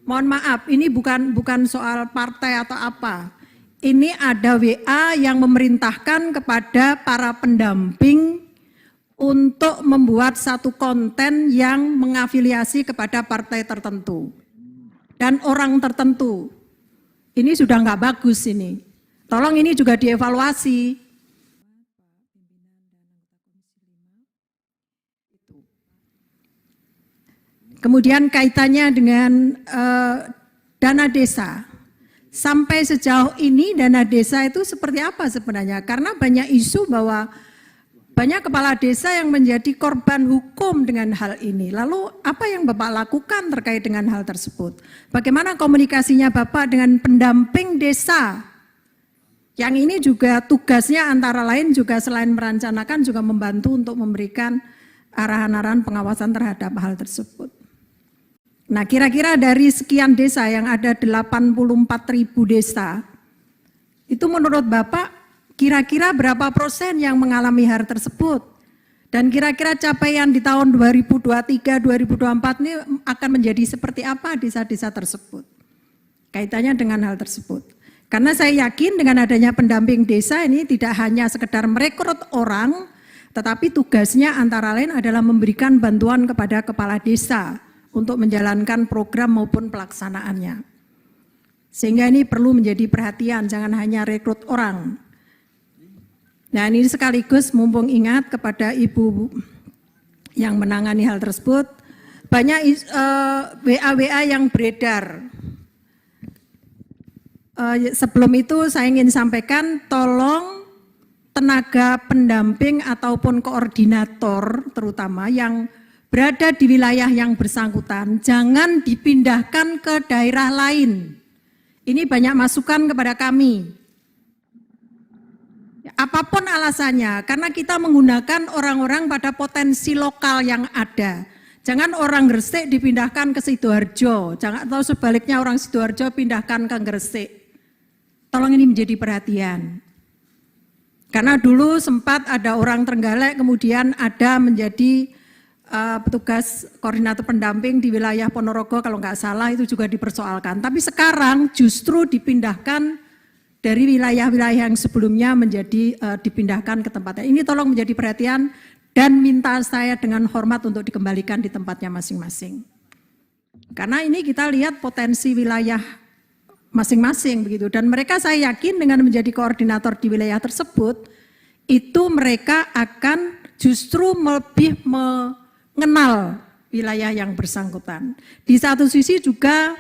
Mohon maaf, ini bukan soal partai atau apa. Ini ada WA yang memerintahkan kepada para pendamping untuk membuat satu konten yang mengafiliasi kepada partai tertentu dan orang tertentu. Ini sudah nggak bagus ini. Tolong ini juga dievaluasi. Kemudian kaitannya dengan dana desa. Sampai sejauh ini dana desa itu seperti apa sebenarnya? Karena banyak isu bahwa banyak kepala desa yang menjadi korban hukum dengan hal ini. Lalu apa yang Bapak lakukan terkait dengan hal tersebut? Bagaimana komunikasinya Bapak dengan pendamping desa? Yang ini juga tugasnya antara lain juga selain merencanakan juga membantu untuk memberikan arahan-arahan pengawasan terhadap hal tersebut. Nah, kira-kira dari sekian desa yang ada 84.000 desa, itu menurut Bapak kira-kira berapa persen yang mengalami hal tersebut? Dan kira-kira capaian di tahun 2023-2024 ini akan menjadi seperti apa desa-desa tersebut? Kaitannya dengan hal tersebut. Karena saya yakin dengan adanya pendamping desa ini tidak hanya sekedar merekrut orang, tetapi tugasnya antara lain adalah memberikan bantuan kepada kepala desa untuk menjalankan program maupun pelaksanaannya. Sehingga ini perlu menjadi perhatian, jangan hanya rekrut orang. Nah, ini sekaligus mumpung ingat kepada Ibu yang menangani hal tersebut, banyak WA-WA yang beredar. Sebelum itu saya ingin sampaikan, tolong tenaga pendamping ataupun koordinator terutama yang berada di wilayah yang bersangkutan, jangan dipindahkan ke daerah lain. Ini banyak masukan kepada kami. Apapun alasannya, karena kita menggunakan orang-orang pada potensi lokal yang ada. Jangan orang Gresik dipindahkan ke Sidoarjo, atau sebaliknya orang Sidoarjo pindahkan ke Gresik. Tolong ini menjadi perhatian. Karena dulu sempat ada orang Trenggalek, kemudian ada menjadi petugas koordinator pendamping di wilayah Ponorogo kalau nggak salah itu juga dipersoalkan. Tapi sekarang justru dipindahkan dari wilayah-wilayah yang sebelumnya menjadi dipindahkan ke tempatnya. Ini tolong menjadi perhatian dan minta saya dengan hormat untuk dikembalikan di tempatnya masing-masing. Karena ini kita lihat potensi wilayah masing-masing begitu. Dan mereka saya yakin dengan menjadi koordinator di wilayah tersebut, itu mereka akan justru lebih mengenal wilayah yang bersangkutan. Di satu sisi juga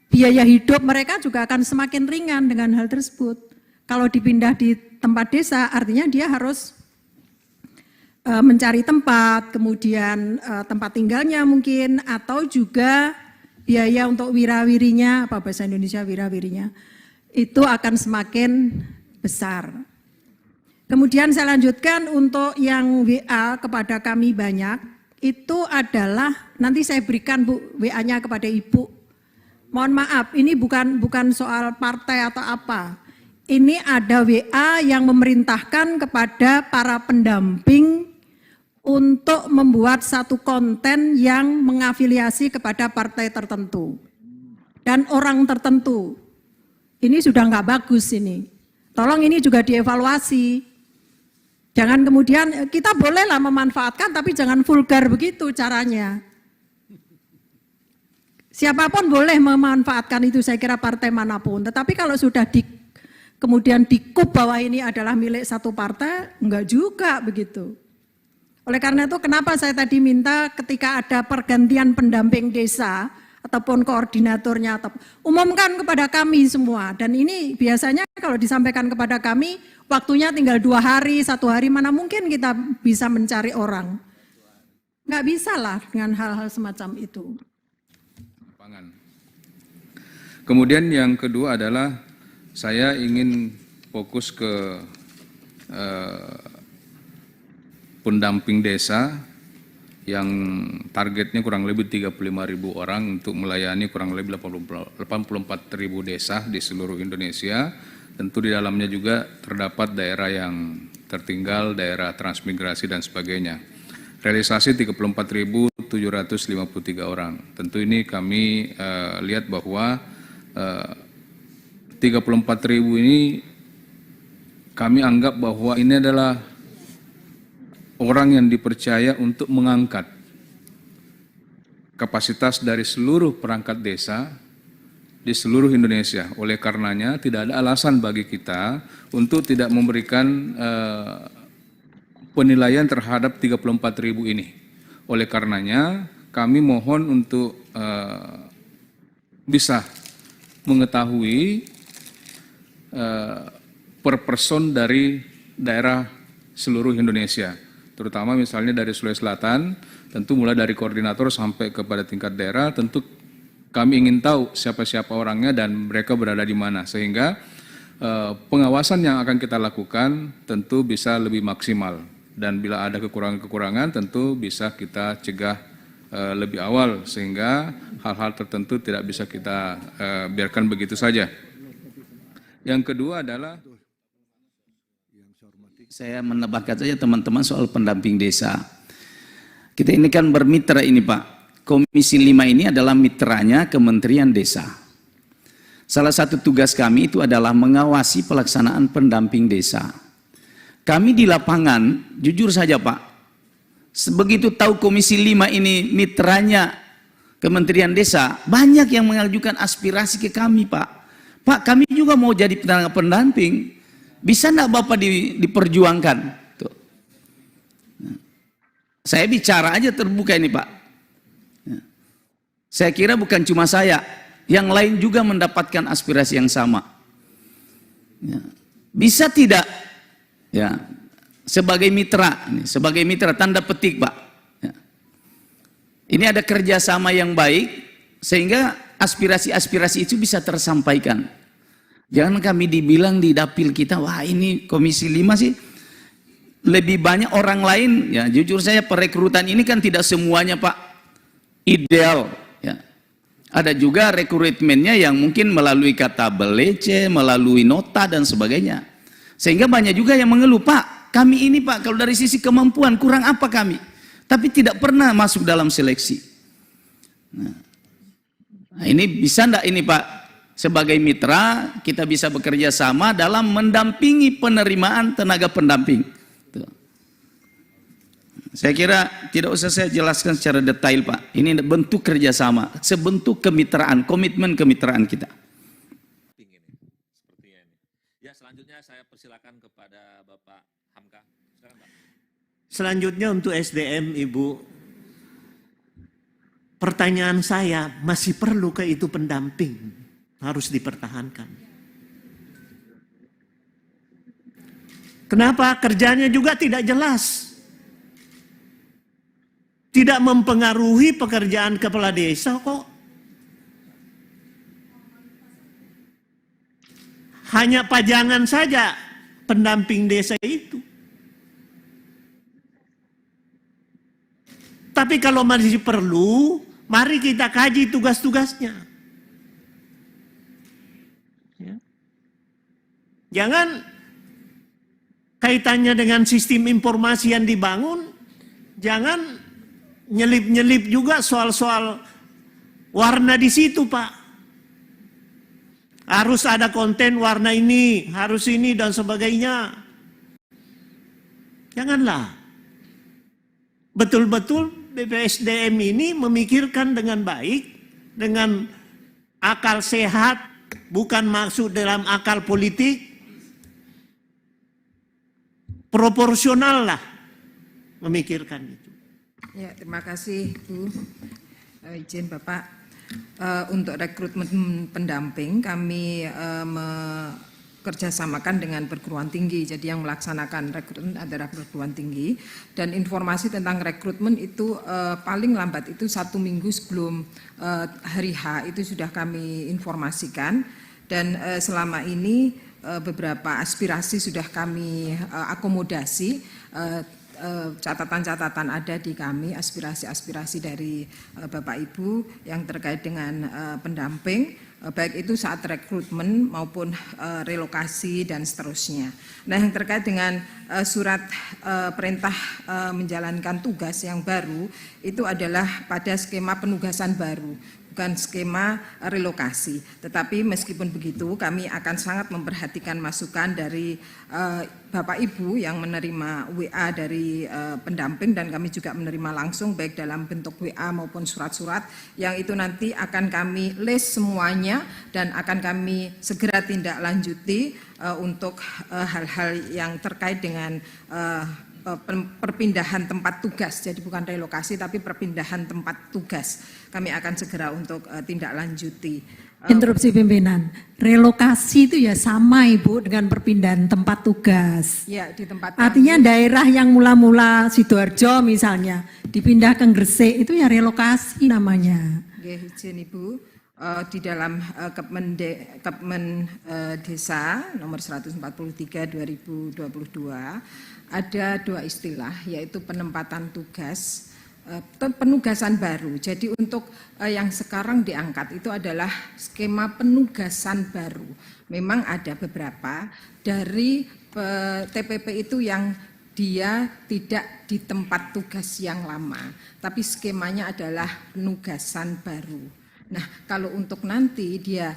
biaya hidup mereka juga akan semakin ringan dengan hal tersebut. Kalau dipindah di tempat desa artinya dia harus mencari tempat, kemudian tempat tinggalnya mungkin, atau juga biaya untuk wirawirinya, apa bahasa Indonesia wirawirinya, itu akan semakin besar. Kemudian saya lanjutkan untuk yang WA kepada kami banyak, itu adalah, nanti saya berikan Bu WA-nya kepada Ibu. Mohon maaf, ini bukan soal partai atau apa. Ini ada WA yang memerintahkan kepada para pendamping untuk membuat satu konten yang mengafiliasi kepada partai tertentu dan orang tertentu. Ini sudah nggak bagus ini. Tolong ini juga dievaluasi. Jangan kemudian kita bolehlah memanfaatkan tapi jangan vulgar begitu caranya. Siapapun boleh memanfaatkan itu, saya kira partai manapun. Tetapi kalau sudah kemudian dikup bahwa ini adalah milik satu partai, enggak juga begitu. Oleh karena itu kenapa saya tadi minta ketika ada pergantian pendamping desa ataupun koordinatornya, umumkan kepada kami semua. Dan ini biasanya kalau disampaikan kepada kami, waktunya tinggal 2 hari, 1 hari, mana mungkin kita bisa mencari orang. Enggak bisa lah dengan hal-hal semacam itu. Kemudian yang kedua adalah saya ingin fokus ke pendamping desa yang targetnya kurang lebih 35.000 orang untuk melayani kurang lebih 84.000 desa di seluruh Indonesia. Tentu di dalamnya juga terdapat daerah yang tertinggal, daerah transmigrasi dan sebagainya. Realisasi 34.000 1.753 orang. Tentu ini kami lihat bahwa 34.000 ini kami anggap bahwa ini adalah orang yang dipercaya untuk mengangkat kapasitas dari seluruh perangkat desa di seluruh Indonesia. Oleh karenanya tidak ada alasan bagi kita untuk tidak memberikan penilaian terhadap 34.000 ini. Oleh karenanya kami mohon untuk bisa mengetahui per person dari daerah seluruh Indonesia, terutama misalnya dari Sulawesi Selatan, tentu mulai dari koordinator sampai kepada tingkat daerah, tentu kami ingin tahu siapa-siapa orangnya dan mereka berada di mana, sehingga pengawasan yang akan kita lakukan tentu bisa lebih maksimal, dan bila ada kekurangan-kekurangan tentu bisa kita cegah lebih awal, sehingga hal-hal tertentu tidak bisa kita biarkan begitu saja. Yang kedua adalah saya menambahkan saja teman-teman soal pendamping desa. Kita ini kan bermitra ini Pak. Komisi 5 ini adalah mitranya Kementerian Desa. Salah satu tugas kami itu adalah mengawasi pelaksanaan pendamping desa. Kami di lapangan, jujur saja Pak, sebegitu tahu Komisi 5 ini mitranya Kementerian Desa, banyak yang mengajukan aspirasi ke kami Pak. Pak, kami juga mau jadi pendamping. Bisa enggak Bapak diperjuangkan? Tuh. Saya bicara aja terbuka ini Pak. Saya kira bukan cuma saya, yang lain juga mendapatkan aspirasi yang sama. Bisa tidak? Ya, sebagai mitra tanda petik Pak. Ini ada kerjasama yang baik sehingga aspirasi-aspirasi itu bisa tersampaikan. Jangan kami dibilang di dapil kita, wah ini Komisi 5 sih lebih banyak orang lain. Ya jujur saya perekrutan ini kan tidak semuanya Pak ideal. Ya. Ada juga rekrutmennya yang mungkin melalui kata belece, melalui nota dan sebagainya. Sehingga banyak juga yang mengeluh, Pak kami ini Pak kalau dari sisi kemampuan kurang apa kami. Tapi tidak pernah masuk dalam seleksi. Nah ini bisa enggak ini Pak? Sebagai mitra, kita bisa bekerja sama dalam mendampingi penerimaan tenaga pendamping. Tuh. Saya kira tidak usah saya jelaskan secara detail Pak. Ini bentuk kerjasama, sebentuk kemitraan, komitmen kemitraan kita. Ya, selanjutnya saya persilakan kepada Bapak Hamka. Silakan, Pak. Selanjutnya untuk SDM Ibu. Pertanyaan saya, masih perlukah itu pendamping? Harus dipertahankan. Kenapa? Kerjanya juga tidak jelas. Tidak mempengaruhi pekerjaan kepala desa kok. Hanya pajangan saja pendamping desa itu. Tapi kalau masih perlu, mari kita kaji tugas-tugasnya. Jangan kaitannya dengan sistem informasi yang dibangun, jangan nyelip-nyelip juga soal-soal warna di situ Pak. Harus ada konten warna ini, harus ini dan sebagainya. Janganlah. Betul-betul BPSDM ini memikirkan dengan baik, dengan akal sehat, bukan maksud dalam akal politik. Proporsional lah memikirkan itu. Ya, terima kasih Bu. Izin Bapak, untuk rekrutmen pendamping kami bekerjasamakan dengan perguruan tinggi. Jadi yang melaksanakan rekrutmen adalah perguruan tinggi. Dan informasi tentang rekrutmen itu paling lambat itu 1 minggu sebelum hari H itu sudah kami informasikan. Dan selama ini beberapa aspirasi sudah kami akomodasi, catatan-catatan ada di kami, aspirasi-aspirasi dari Bapak Ibu yang terkait dengan pendamping. baik itu saat rekrutmen maupun relokasi dan seterusnya. Nah, yang terkait dengan surat perintah menjalankan tugas yang baru itu adalah pada skema penugasan baru, bukan skema relokasi. Tetapi meskipun begitu, kami akan sangat memperhatikan masukan dari Bapak Ibu yang menerima WA dari pendamping, dan kami juga menerima langsung baik dalam bentuk WA maupun surat-surat yang itu nanti akan kami list semuanya dan akan kami segera tindak lanjuti untuk hal-hal yang terkait dengan perpindahan tempat tugas. Jadi bukan relokasi tapi perpindahan tempat tugas. Kami akan segera untuk tindak lanjuti. Interupsi pimpinan, relokasi itu ya sama Ibu dengan perpindahan tempat tugas. Ya, di tempat Artinya daerah yang mula-mula Sidoarjo misalnya dipindah ke Gresik itu ya relokasi namanya. Nggih, izin Ibu, di dalam Kepmen Desa nomor 143 2022 ada dua istilah, yaitu penempatan tugas, penugasan baru. Jadi untuk yang sekarang diangkat itu adalah skema penugasan baru. Memang ada beberapa dari TPP itu yang dia tidak di tempat tugas yang lama, tapi skemanya adalah penugasan baru. Nah, kalau untuk nanti dia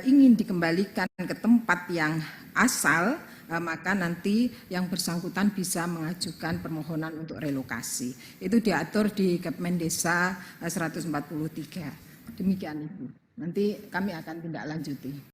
ingin dikembalikan ke tempat yang asal, maka nanti yang bersangkutan bisa mengajukan permohonan untuk relokasi. Itu diatur di Kepmen Desa 143. Demikian Ibu. Nanti kami akan tindak lanjuti.